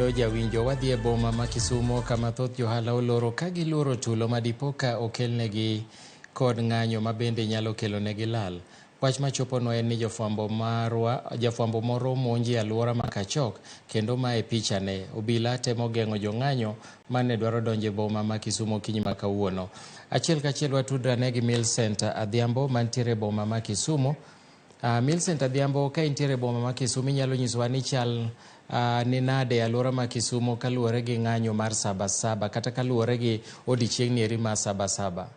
Jawinjo wadhi e boma ma Kisumo kama thoth johala oloro ka giloro tulo madipoka okelnegi kod ng'anyo ma bende nyalo kelonegi lal. Wach machopono en ni jafwambo moro monji alwora ma Kachok kendo ma e pichane obila temo geng'o jong'anyo mane dwaro donjo e boma ma Kisumo kiny ma kawuono. Achiel kachiel watudre gi Millicent Adhiambo mantiere e boma ma Kisumo. Millicent Adhiambo, ka intiere e boma ma Kisumo, inyalo nyisowa ni chal ni nade alwora ma Kisumo kaluwore gi ng'anyo mar Sabasaba kata kaluwore gi odiechiengni eri mar Sabasaba?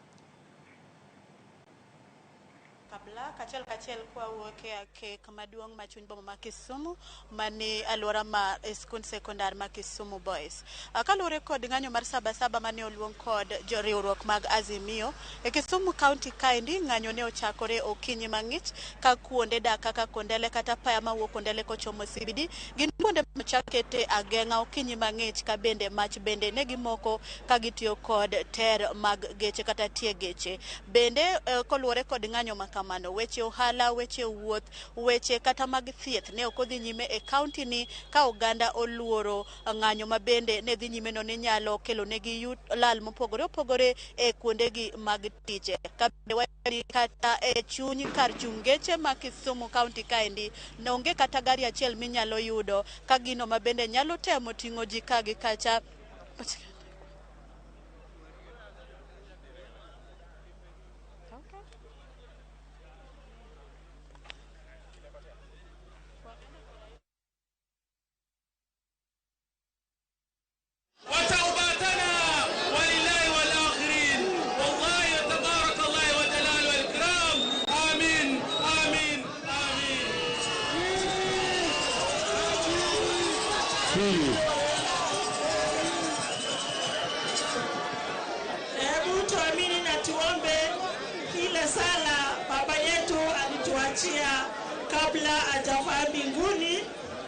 Kachiel kwa wuoke ake kama duong' machuny boma ma Kisumu mani alwora ma skund sekondar ma Kisumu Boys. Kaluwore kod ng'anyo mar Sabasaba mane oluong kod joriwruok mag Azimio e Kisumu County kaendi, ng'anyo ne ochakore okinyi mang'ich ka kuonde dak kaka Kondele kata paya mawuok Kondele kochomo CBD gin kuonde machakete ageng'a okinyi mang'ich ka bende mach bende ne gimoko ka gitiyo kod ter mag geche kata tie geche. Bende koluwore kod ng'anyo makamano, weche ohala, weche wuoth, weche kata mag thieth ne ok odhi nyime e kaunti ni ka oganda oluoro ng'anyo ma bende ne dhi nyime no ne nyalo kelo negi lal mopogore opogore e kuondegi mag tije. Kata e chuny kar chung' geche ma Kisumu County kaendi ne onge kata gari achiel minyalo yudo ka gino ma bende nyalo temo ting'o ji ka gi kacha. Hebu tuamini na tuombe ile sala baba yetu alituachia kabla hajafaa mbinguni,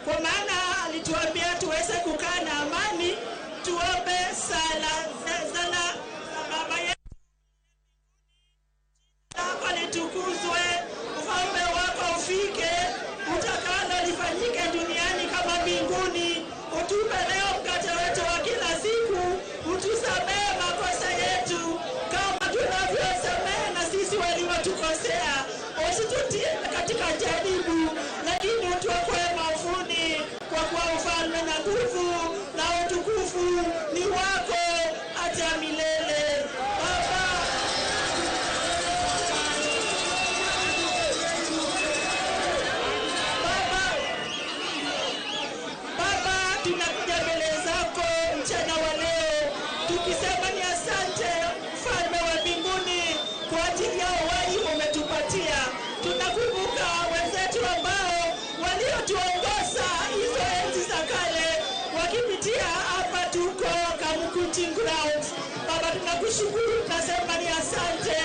kwa maana alituambia tuweze kukaa na amani. Tuombe sala baba yetu litukuzwe, ufalme wako ufike, utakalo lifanyike duniani kama mbinguni. Utupe leo mkate wetu wa kila siku, utusamehe makosa yetu kama tunavyosamehe na sisi waliotukosea, usitutie katika jaribu, lakini utuokoe maovuni, kwa kuwa ufalme na nguvu na utukufu ni wako hata milele. Baba, tunakuja mbele zako mchana wa leo tukisema ni asante mfalme wa mbinguni kwa ajili ya uhai umetupatia. Tunakumbuka wenzetu ambao waliotuongoza hizo enzi za kale wakipitia hapa tuko Kamukunji Grounds. Baba, tunakushukuru, tunasema ni asante.